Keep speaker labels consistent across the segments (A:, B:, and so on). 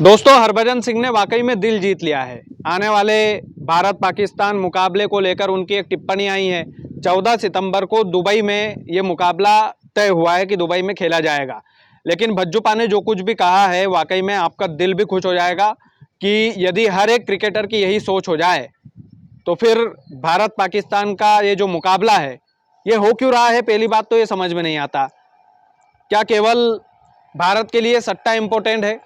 A: दोस्तों, हरभजन सिंह ने वाकई में दिल जीत लिया है। आने वाले भारत पाकिस्तान मुकाबले को लेकर उनकी एक टिप्पणी आई है। 14 सितंबर को दुबई में ये मुकाबला तय हुआ है कि दुबई में खेला जाएगा। लेकिन भज्जूपा ने जो कुछ भी कहा है, वाकई में आपका दिल भी खुश हो जाएगा कि यदि हर एक क्रिकेटर की यही सोच हो जाए तो फिर भारत पाकिस्तान का ये जो मुकाबला है ये हो क्यों रहा है। पहली बात तो ये समझ में नहीं आता, क्या केवल भारत के लिए सट्टा इंपॉर्टेंट है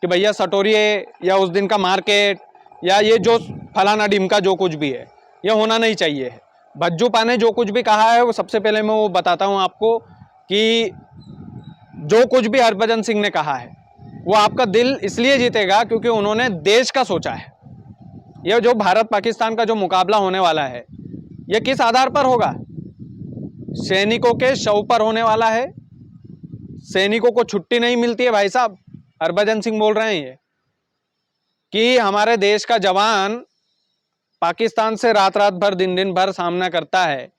A: कि भैया सटोरिए या उस दिन का मार्केट या ये जो फलाना ढिमका जो कुछ भी है ये होना नहीं चाहिए है। भज्जूपा ने जो कुछ भी कहा है वो सबसे पहले मैं वो बताता हूँ आपको कि जो कुछ भी हरभजन सिंह ने कहा है वो आपका दिल इसलिए जीतेगा क्योंकि उन्होंने देश का सोचा है। ये जो भारत पाकिस्तान का जो मुकाबला होने वाला है ये किस आधार पर होगा? सैनिकों के शव पर होने वाला है। सैनिकों को छुट्टी नहीं मिलती है भाई साहब। हरभजन सिंह बोल रहे हैं ये कि हमारे देश का जवान पाकिस्तान से रात रात भर दिन दिन भर सामना करता है,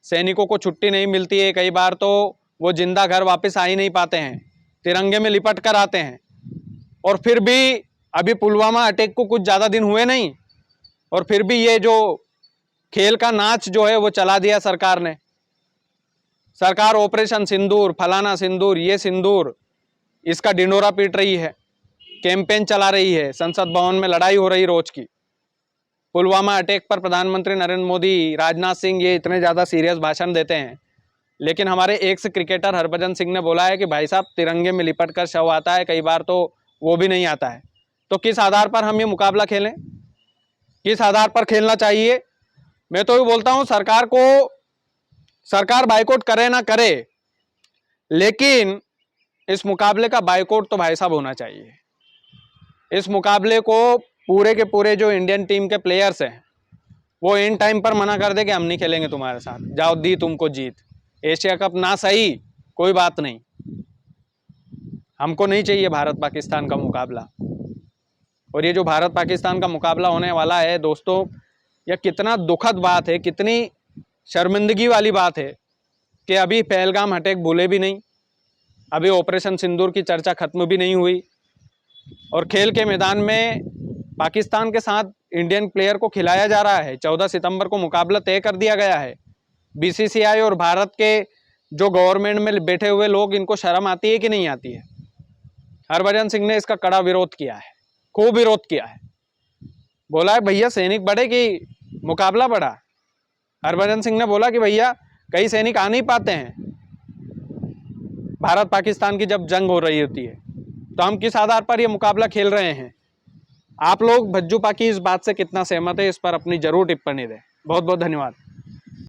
A: सैनिकों को छुट्टी नहीं मिलती है। कई बार तो वो जिंदा घर वापस आ ही नहीं पाते हैं, तिरंगे में लिपट कर आते हैं। और फिर भी अभी पुलवामा अटैक को कुछ ज़्यादा दिन हुए नहीं और फिर भी ये जो खेल का नाच जो है वो चला दिया सरकार ने। सरकार ऑपरेशन सिंदूर, फलाना सिंदूर, ये सिंदूर, इसका डिंडोरा पीट रही है, कैंपेन चला रही है, संसद भवन में लड़ाई हो रही रोज की। पुलवामा अटैक पर प्रधानमंत्री नरेंद्र मोदी, राजनाथ सिंह ये इतने ज़्यादा सीरियस भाषण देते हैं, लेकिन हमारे एक्स क्रिकेटर हरभजन सिंह ने बोला है कि भाई साहब तिरंगे में लिपट कर शव आता है, कई बार तो वो भी नहीं आता है। तो किस आधार पर हम ये मुकाबला खेलें? किस आधार पर खेलना चाहिए? मैं तो ये बोलता हूँ सरकार बाइकआउट करे ना करे, लेकिन इस मुकाबले का बाइकआउट तो भाई साहब होना चाहिए। इस मुकाबले को पूरे के पूरे जो इंडियन टीम के प्लेयर्स हैं वो इन टाइम पर मना कर दे कि हम नहीं खेलेंगे तुम्हारे साथ, जाओ दी तुमको जीत। एशिया कप ना सही, कोई बात नहीं, हमको नहीं चाहिए भारत पाकिस्तान का मुकाबला। और ये जो भारत पाकिस्तान का मुकाबला होने वाला है दोस्तों, यह कितना दुखद बात है, कितनी शर्मिंदगी वाली बात है कि अभी पहलगाम अटैक भूले भी नहीं, अभी ऑपरेशन सिंदूर की चर्चा खत्म भी नहीं हुई और खेल के मैदान में पाकिस्तान के साथ इंडियन प्लेयर को खिलाया जा रहा है। 14 सितंबर को मुकाबला तय कर दिया गया है। बीसीसीआई और भारत के जो गवर्नमेंट में बैठे हुए लोग, इनको शर्म आती है कि नहीं आती है? हरभजन सिंह ने इसका कड़ा विरोध किया है, खूब विरोध किया है। बोला है भैया सैनिक बढ़े कि मुकाबला बढ़ा। हरभजन सिंह ने बोला कि भैया कई सैनिक आ नहीं पाते हैं भारत पाकिस्तान की जब जंग हो रही होती है, तो हम किस आधार पर ये मुकाबला खेल रहे हैं? आप लोग भज्जूपा की इस बात से कितना सहमत है, इस पर अपनी जरूर टिप्पणी दें। बहुत बहुत धन्यवाद।